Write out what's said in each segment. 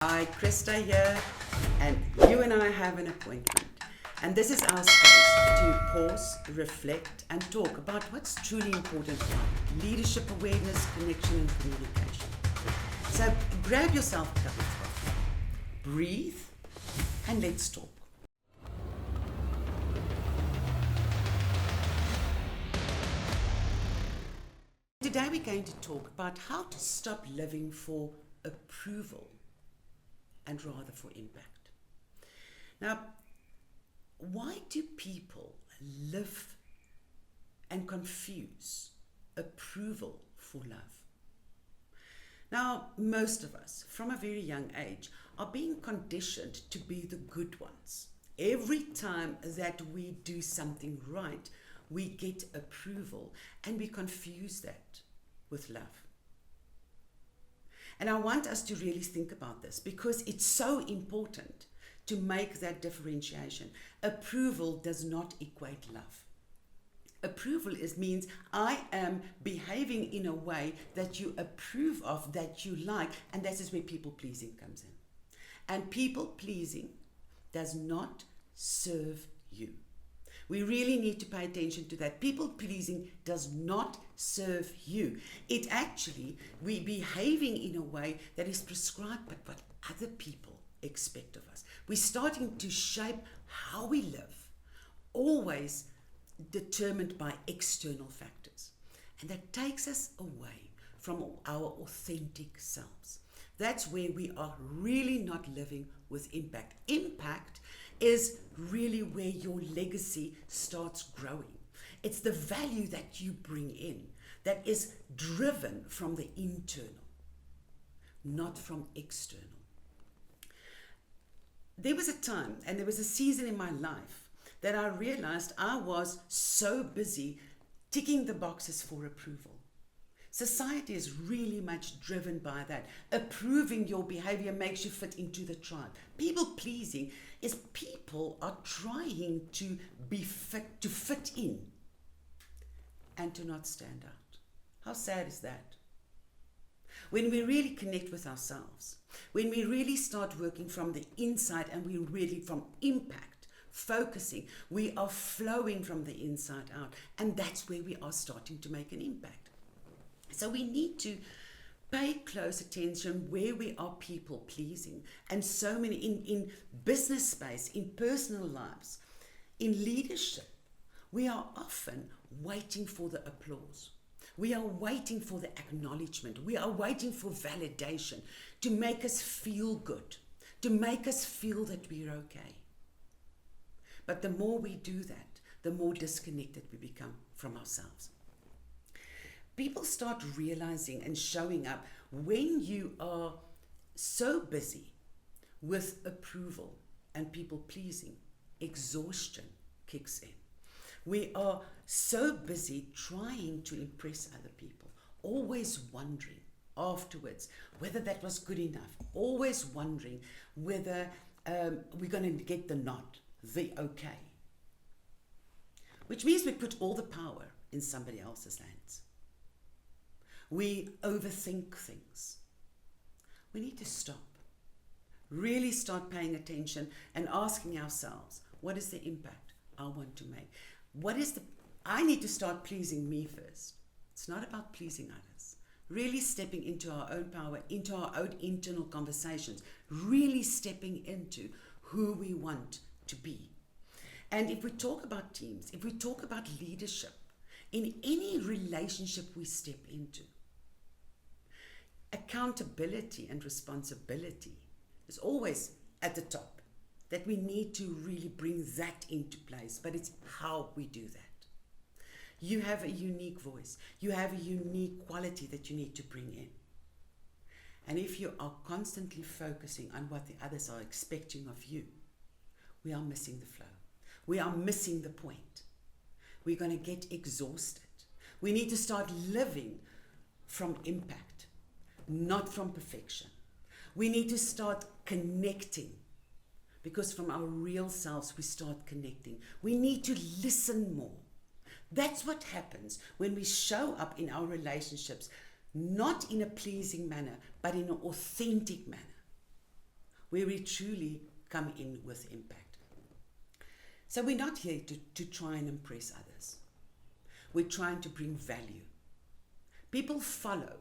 Hi, Christa here, and you and I have an appointment. And this is our space to pause, reflect, and talk about what's truly important for leadership awareness, connection, and communication. So grab yourself a cup of coffee, breathe, and let's talk. Today we're going to talk about how to stop living for approval and rather for impact. Now, why do people live and confuse approval for love? Now, most of us, from a very young age, are being conditioned to be the good ones. Every time that we do something right, we get approval, and we confuse that with love. And I want us to really think about this because it's so important to make that differentiation. Approval does not equate love. Approval means I am behaving in a way that you approve of, that you like, and that is where people pleasing comes in. And people pleasing does not serve you. We really need to pay attention to that. People pleasing does not serve you. It actually, we're behaving in a way that is prescribed by what other people expect of us. We're starting to shape how we live, always determined by external factors. And that takes us away from our authentic selves. That's where we are really not living with impact. Impact is really where your legacy starts growing. It's the value that you bring in that is driven from the internal, not from external. There was a time and there was a season in my life that I realized I was so busy ticking the boxes for approval. Society is really much driven by that. Approving your behavior makes you fit into the tribe. People pleasing is people are trying to fit in and to not stand out. How sad is that? When we really connect with ourselves, when we really start working from the inside and we really from impact, focusing, we are flowing from the inside out, and that's where we are starting to make an impact. So we need to pay close attention where we are people pleasing. And so many in business space, in personal lives, in leadership, we are often waiting for the applause. We are waiting for the acknowledgement. We are waiting for validation to make us feel good, to make us feel that we're okay. But the more we do that, the more disconnected we become from ourselves. People start realizing and showing up when you are so busy with approval and people pleasing, exhaustion kicks in. We are so busy trying to impress other people, always wondering afterwards whether that was good enough, always wondering whether we're going to get the nod, the okay. Which means we put all the power in somebody else's hands. We overthink things. We need to stop. Really start paying attention and asking ourselves, what is the impact I want to make? I need to start pleasing me first. It's not about pleasing others. Really stepping into our own power, into our own internal conversations, really stepping into who we want to be. And if we talk about teams, if we talk about leadership, in any relationship we step into, accountability and responsibility is always at the top, that we need to really bring that into place, but it's how we do that. You have a unique voice. You have a unique quality that you need to bring in. And if you are constantly focusing on what the others are expecting of you, we are missing the flow. We are missing the point. We're going to get exhausted. We need to start living from impact, not from perfection. We need to start connecting, because from our real selves we start connecting. We need to listen more. That's what happens when we show up in our relationships, not in a pleasing manner, but in an authentic manner. where we truly come in with impact. So we're not here to try and impress others. We're trying to bring value. People follow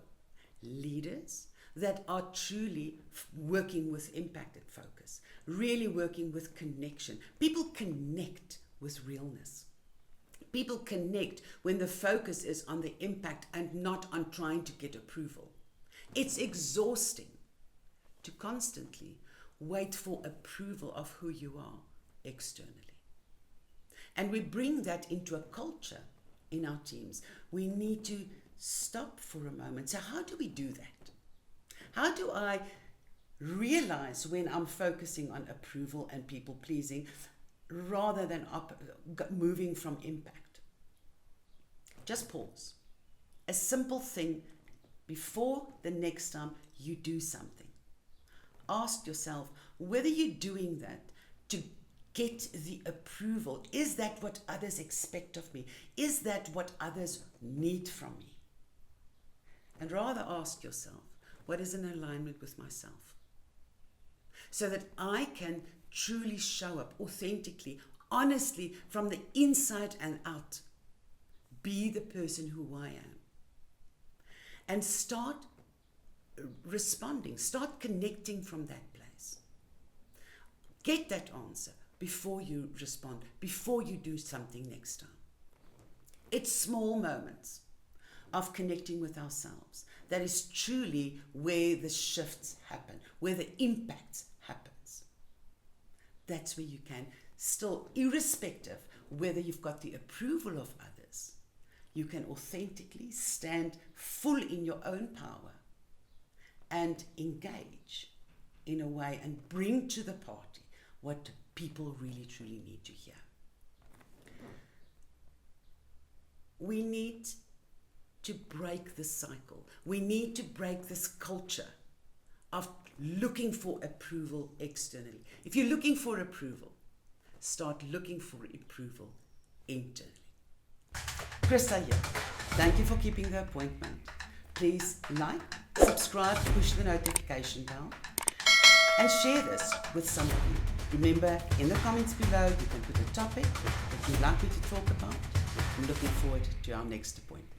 leaders that are truly working with impacted focus, really working with connection. People connect with realness. People connect when the focus is on the impact and not on trying to get approval. It's exhausting to constantly wait for approval of who you are externally. And we bring that into a culture in our teams. We need to stop for a moment. So how do we do that? How do I realize when I'm focusing on approval and people pleasing rather than moving from impact? Just pause. A simple thing before the next time you do something. Ask yourself whether you're doing that to get the approval. Is that what others expect of me? Is that what others need from me? And rather ask yourself, what is in alignment with myself? So that I can truly show up authentically, honestly, from the inside and out. Be the person who I am. And start responding, start connecting from that place. Get that answer before you respond, before you do something next time. It's small moments of connecting with ourselves that is truly where the shifts happen, where the impact happens. That's where you can still, irrespective whether you've got the approval of others, you can authentically stand full in your own power and engage in a way and bring to the party what people really truly need to hear. We need to break this cycle. We need to break this culture of looking for approval externally. If you're looking for approval, start looking for approval internally. Christa here. Thank you for keeping the appointment. Please like, subscribe, push the notification bell, and share this with somebody. Remember, in the comments below, you can put a topic that you'd like me to talk about. I'm looking forward to our next appointment.